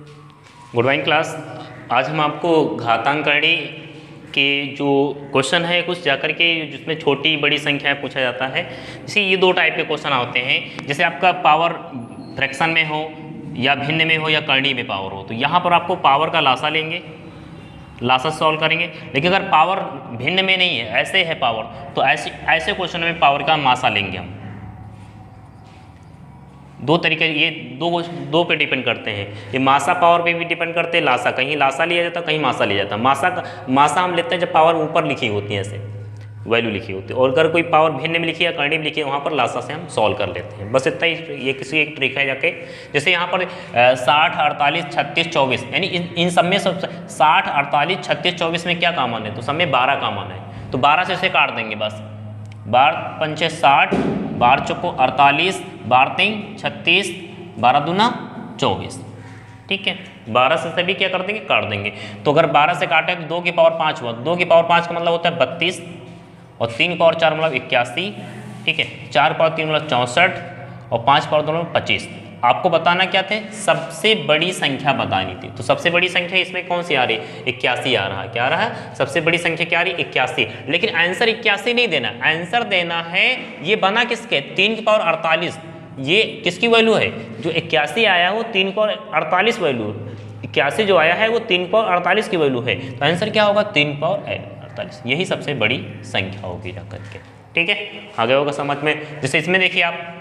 Good morning class. आज हम आपको घातांकनी के जो क्वेश्चन है कुछ जाकर के जिसमें छोटी बड़ी संख्याएं पूछा जाता है। जैसे ये दो टाइप के क्वेश्चन होते हैं, जैसे आपका पावर फ्रैक्शन में हो या भिन्न में हो या करणी में पावर हो, तो यहाँ पर आपको पावर का लासा लेंगे, लासा सॉल्व करेंगे। लेकिन अगर पावर भिन्न में नहीं है, ऐसे है पावर, तो ऐसे क्वेश्चन में पावर का मासा लेंगे हम। दो तरीके, ये दो पे डिपेंड करते हैं। ये मासा पावर पे भी डिपेंड करते हैं, लासा कहीं लासा लिया जाता है, कहीं मासा लिया जाता है। मासा हम लेते हैं जब पावर ऊपर लिखी होती है, ऐसे वैल्यू लिखी होती है, और अगर कोई पावर भिन्न में लिखी है, करणी में लिखी है, वहाँ पर लासा से हम सॉल्व कर लेते हैं। बस इतना ही, ये किसी एक ट्रिक है जाके। जैसे यहाँ पर 60, 48, 36, 24, यानी इन सब में 60, 48, 36, 24 में क्या कॉमन है, तो सब में 12 कॉमन है, तो 12 से इसे काट देंगे बस। 12 पंचे 60, 12 चौको 48, 12 तीन 36, 12 दूना 24। ठीक है, 12 से सभी क्या कर देंगे, काट देंगे। तो अगर 12 से काटे तो 2 की पावर 5 हुआ। 2 की पावर 5 का मतलब होता है 32, और 3 की पावर 4 मतलब 81। ठीक है, 4 की पावर 3 मतलब 64, और 5 की पावर 2 मतलब 25। आपको बताना क्या थे, सबसे बड़ी संख्या बतानी थी। तो सबसे बड़ी संख्या इसमें कौन सी आ रही है, 81 आ रहा है। क्या आ रहा है, सबसे बड़ी संख्या क्या आ रही है, 81। लेकिन आंसर 81 नहीं देना, आंसर देना है ये बना किसके, 3 की पावर 48। ये किसकी वैल्यू है, जो 81 आया वो 3 की पावर 48 वैल्यू, 81 जो आया है वो 3 की पावर 48 की वैल्यू है। तो आंसर क्या होगा, 3 की पावर 48। यही सबसे बड़ी संख्या होगी जाकर के। ठीक है, आगे होगा समझ में। जैसे इसमें देखिए आप,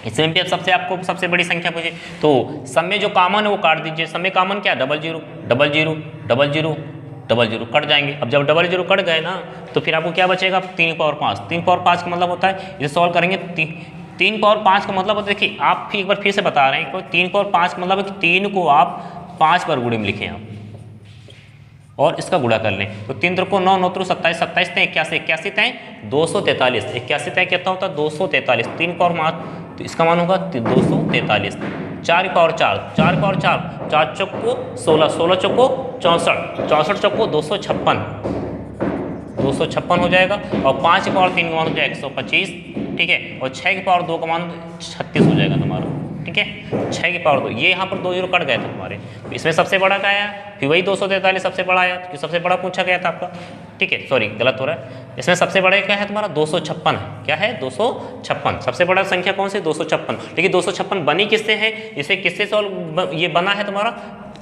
इसमें भी आपको सबसे बड़ी संख्या पूछे, तो सब में जो कॉमन है वो काट दीजिए। सब में कॉमन क्या, 00, 00, 00, 00 कट जाएंगे। अब जब 00 कट गए ना, तो फिर आपको क्या बचेगा, 3 की पावर 5। 3 की पावर 5 का मतलब होता है, इसे सॉल्व करेंगे, 3 की पावर 5 का मतलब होता है, देखिए आप एक बार फिर से बता रहे हैं, 3 की पावर 5 का मतलब है कि 3 को आप 5 बार गुणे में लिखें आप, और इसका गुणा कर लें। तो 3 त्रिको 9, 9 त्रिको 27, 27 तय 81, 81 तय 243, 81 तय कितना होता है, 243। 3 की पावर 5, तो इसका मान होगा 243। 4 की पावर 4, 4 की पावर 4, 4 चौको 16, 16 चौको 64, 64 चौको 256, 256 हो जाएगा। और 5 की पावर 3 का मान हो जाएगा 125। ठीक है, और 6 की पावर 2 का मान 36 हो जाएगा तुम्हारा। ठीक है, 6 की पावर 2, ये यहाँ पर 2 जीरो कट गए थे तुम्हारे। इसमें सबसे बड़ा क्या आया, फिर वही 243 सबसे बड़ा आया, क्योंकि सबसे बड़ा पूछा गया था आपका। ठीक है, सॉरी गलत हो रहा है। इसमें सबसे बड़ा क्या है तुम्हारा, 256 है। क्या है, 256 सबसे बड़ा संख्या कौन सी, 256। लेकिन 256 बनी किससे है, इसे किससे सॉल्व, ये बना है तुम्हारा।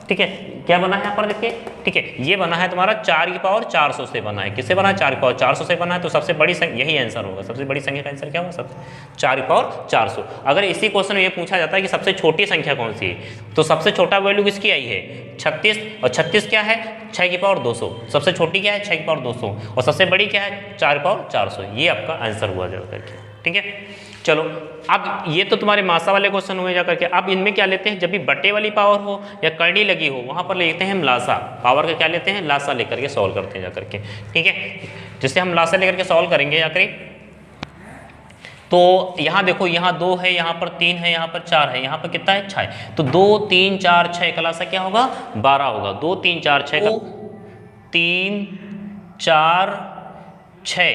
ठीक है, क्या बना है यहाँ पर देखिए। ठीक है, ये बना है तुम्हारा 4 की पावर 400 से बना है। किससे बना है, 4 की पावर 400 से बना है। तो सबसे बड़ी संख्या यही आंसर होगा, सबसे बड़ी संख्या का आंसर क्या होगा, सबसे 4 की पावर 400। अगर इसी क्वेश्चन में ये पूछा जाता है कि सबसे छोटी संख्या कौन सी है, तो सबसे छोटा वैल्यू किसकी आई है, 36। और 36 क्या है, 6 की पावर 200। सबसे छोटी क्या है, 6 की पावर 200, और सबसे बड़ी क्या है, 4 की पावर 400। ये आपका आंसर हुआ जाकर के। ठीक है, चलो अब ये तो तुम्हारे मासा वाले क्वेश्चन हुए जाकर के। अब इनमें क्या लेते हैं, जब भी बटे वाली पावर हो या करनी लगी हो, वहां पर लेते हैं हम लासा। पावर का क्या लेते हैं, लासा लेकर के सॉल्व करते हैं जाकर के। ठीक है, जिससे हम लासा लेकर के सॉल्व करेंगे जाकर, तो यहाँ देखो, यहाँ 2 है, यहाँ पर 3 है, यहाँ पर 4 है, यहाँ पर कितना है, 6 है। तो 2, 3, 4, 6 का लासा क्या होगा, 12 होगा। 2, 3, 4, 6 का 3, 4, 6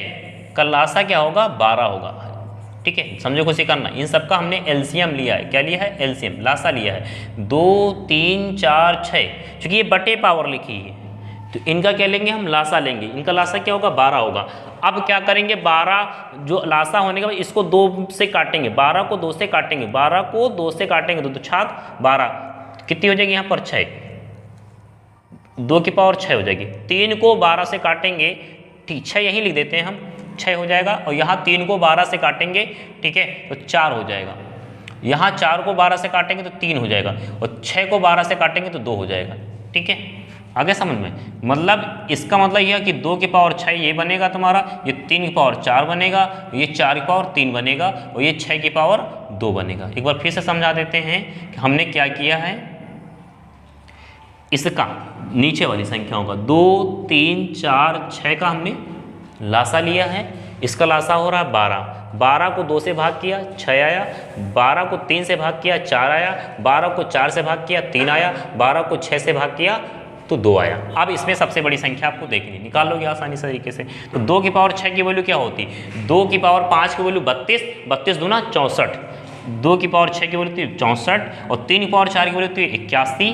का लासा क्या होगा, 12 होगा। ठीक है, समझो खुशी करना, इन सबका हमने एलसीएम लिया है। क्या लिया है, एलसीएम, लासा लिया है। 2, 3, 4, 6, क्योंकि ये बटे पावर लिखी है, तो इनका क्या लेंगे हम, लासा लेंगे। इनका लासा क्या होगा, 12 होगा। अब क्या करेंगे, 12 जो लासा होने के बाद इसको 2 से काटेंगे, 12 को 2 से काटेंगे, 12 को 2 से काटेंगे, तो 6 12 कितनी हो जाएगी यहाँ पर, 6, 2 की पावर 6 हो जाएगी। 3 को 12 से काटेंगे, ठीक, 6 यहीं लिख देते हैं हम, 6 हो जाएगा। और यहाँ 3 को 12 से काटेंगे, ठीक है, तो 4 हो जाएगा। यहाँ 4 को 12 से काटेंगे तो 3 हो जाएगा, और 6 को 12 से काटेंगे तो 2 हो जाएगा। ठीक है, आगे समझ में, मतलब इसका मतलब यह है कि 2 की पावर 6 ये बनेगा तुम्हारा, ये 3 की पावर 4 बनेगा, ये 4 की पावर 3 बनेगा, और ये 6 की पावर 2 बनेगा। एक बार फिर से समझा देते हैं कि हमने क्या किया है, इसका नीचे वाली संख्याओं का 2, 3, 4, 6 का हमने लासा लिया है। इसका लासा हो रहा है 12। 12 को 2 से भाग किया, 6 आया। 12 को 3 से भाग किया, 4 आया। 12 को 4 से भाग किया, 3 आया। 12 को 6 से भाग किया तो 2 आया। अब इसमें सबसे बड़ी संख्या आपको देखनी, निकाल लोगे आसानी से तरीके से। तो 2 की पावर 6 की वैल्यू क्या होती, 2 की पावर 5 की वैल्यू 32, 32 दूना 64। 2 की पावर 6 की वैल्यू थी 64, और 3 की पावर 4 की वैल्यू थी 81,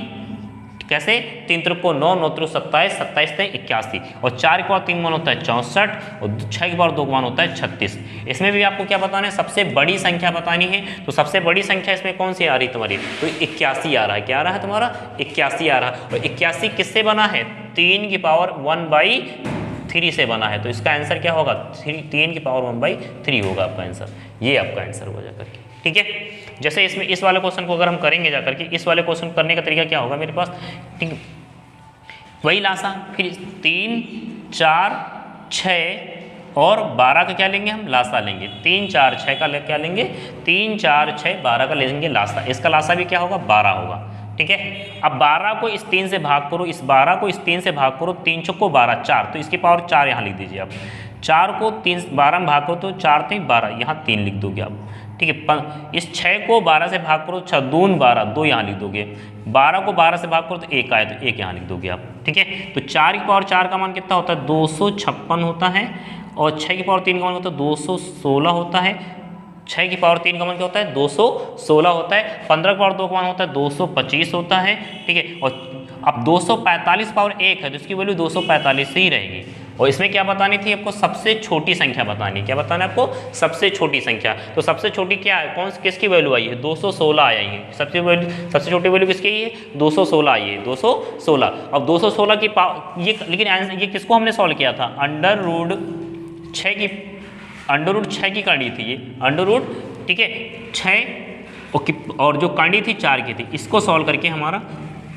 कैसे, 3 त्रिक को 9, 9 त्रिक 27, 27 से 81, और 4 की पावर 3 मान होता है 64, और 6 की पावर 2 मान होता है 36। इसमें भी आपको क्या बताना है, सबसे बड़ी संख्या बतानी है। तो सबसे बड़ी संख्या इसमें कौन सी आ रही है तुम्हारी, तो 81 आ रहा है। क्या आ रहा है तुम्हारा, 81 आ रहा है। और 81 किससे बना है, 3 की पावर 1/3 से बना है। तो इसका आंसर क्या होगा, 3 की पावर 1/3 होगा आपका आंसर। ये आपका आंसर हो जाकर के, ठीक है। जैसे इसमें इस वाले क्वेश्चन को अगर हम करेंगे जाकर के, इस वाले क्वेश्चन करने का तरीका क्या होगा मेरे पास, ठीक है, वही लासा, फिर 3, 4, 6 और 12 का क्या लेंगे हम, लासा लेंगे। 3, 4, 6 का क्या लेंगे, 3, 4, 6, 12 का लेंगे लासा। इसका लासा भी क्या होगा, 12 होगा, ठीक है। अब 12 को इस 3 से भाग करो, इस 12 को इस 3 से भाग करो, 3 चौको 12, 4, तो इसकी पावर 4 यहाँ लिख दीजिए आप। 4 को 12 में भाग करो तो 4 3 12, यहाँ 3 लिख दोगे आप, ठीक है। इस 6 को 12 से भाग करो, 6 दून 12, 2 यहाँ लिख दोगे। 12 को 12 से भाग करो तो 1 आए, तो 1 यहाँ लिख दोगे आप, ठीक है। तो 4 की पावर 4 का मान कितना होता है, 256 होता है, और 6 की पावर 3 का मान होता है 216 होता है। 6 की पावर 3 का मान क्या होता है, 216 होता है। 15 की पावर 2 का मान होता है 225 होता है, ठीक है। और अब 245 पावर 1 है तो इसकी वैल्यू 245 ही रहेगी। और इसमें क्या बतानी थी आपको, सबसे छोटी संख्या बतानी। क्या बताना है आपको, सबसे छोटी संख्या। तो सबसे छोटी क्या है, किसकी वैल्यू आई है, 216 आई है। सबसे छोटी वैल्यू किसकी आई है, 216 आई है, 216। अब 216 की पावर ये, लेकिन ये किसको हमने सॉल्व किया था, अंडर रूट 6 की काटी थी ये, अंडर रूट, ठीक है, 6 और जो काटी थी 4 की थी, इसको सॉल्व करके हमारा,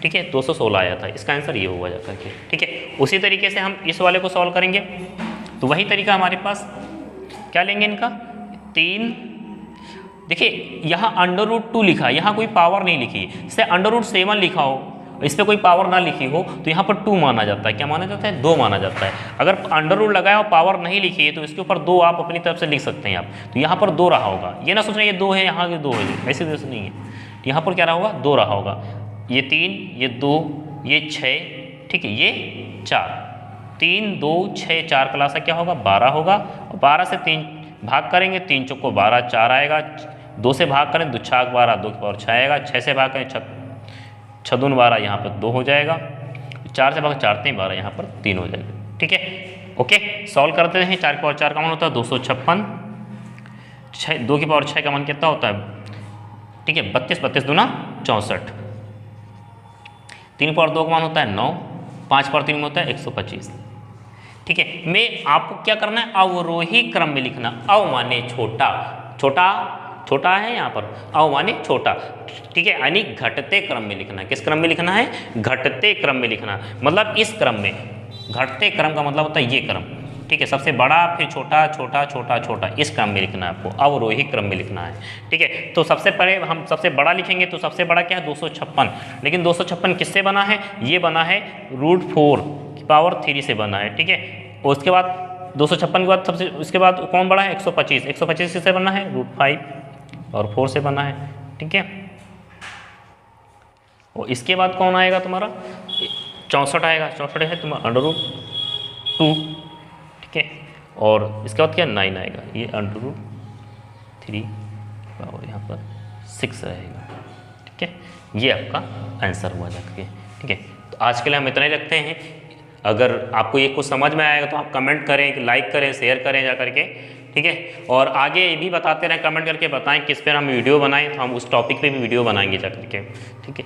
ठीक है, 216 आया था। इसका आंसर ये होगा जाकर के, ठीक है। उसी तरीके से हम इस वाले को सॉल्व करेंगे। तो वही तरीका हमारे पास, क्या लेंगे इनका, 3, देखिए यहाँ अंडर रूट 2 लिखा है, यहाँ कोई पावर नहीं लिखी है। इससे अंडर रूट 7 लिखा हो, इस पर कोई पावर ना लिखी हो, तो यहाँ पर 2 माना जाता है। क्या माना जाता है, 2 माना जाता है। अगर अंडर रूट लगाया और पावर नहीं लिखी है तो इसके ऊपर 2 आप अपनी तरफ से लिख सकते हैं आप। तो यहाँ पर 2 रहा होगा, ये ना सोचना ये 2 है, यहाँ ये 2 है, ऐसे वैसे नहीं है। यहाँ पर क्या रहा होगा, 2 रहा होगा। ये 3, ये 2, ये 6, ठीक है, ये 4, 3, 2, 6, 4 का लासा क्या होगा, 12 होगा। और 12 से 3 भाग करेंगे, 3 चौको 12, 4 आएगा। 2 से भाग करें, 2 6 12, 2 की पावर 6 आएगा। 6 से भाग करें, 6 दून 12, यहाँ पर 2 हो जाएगा। 4 से भाग 4 3 12, यहाँ पर 3 हो जाएगा, ठीक है। ओके, सॉल्व करते हैं। 4 की पावर 4 का मान होता है 256, 2 की पावर 6 का मान कितना होता है, ठीक है, 32, 32 दूना 64। 3 पावर 2 का मान होता है 9, 5 पावर 3 में होता है 125, ठीक है। मैं आपको क्या करना है, अवरोही क्रम में लिखना। अव माने छोटा, छोटा है यहाँ पर, अव माने छोटा, ठीक है, यानी घटते क्रम में लिखना है। किस क्रम में लिखना है, घटते क्रम में लिखना, मतलब इस क्रम में। घटते क्रम का मतलब होता है ये क्रम, ठीक है, सबसे बड़ा फिर छोटा, छोटा, छोटा, छोटा, इस क्रम में लिखना है आपको, अवरोही क्रम में लिखना है, ठीक है। तो सबसे पहले हम सबसे बड़ा लिखेंगे, तो सबसे बड़ा क्या है, 256। लेकिन 256 किससे बना है, ये बना है √4 की पावर 3 से बना है, ठीक है। और उसके बाद 256 के बाद सबसे उसके बाद कौन बड़ा है, 125। 125 किससे बना है, √5 और 4 से बना है, ठीक है। और इसके बाद कौन आएगा तुम्हारा, 64 आएगा। 64 है तुम्हारा √2, ठीक है। और इसके बाद क्या, 9 आएगा, ये √3 और यहाँ पर 6 रहेगा, ठीक है। ये आपका आंसर हुआ जाकर के, ठीक है। तो आज के लिए हम इतना ही रखते हैं। अगर आपको ये कुछ समझ में आएगा तो आप कमेंट करें, लाइक करें, शेयर करें जा करके, ठीक है। और आगे भी बताते रहें, कमेंट करके बताएं किस पर हम वीडियो बनाएं, तो हम उस टॉपिक पे भी वीडियो बनाएंगे जा करके, ठीक है।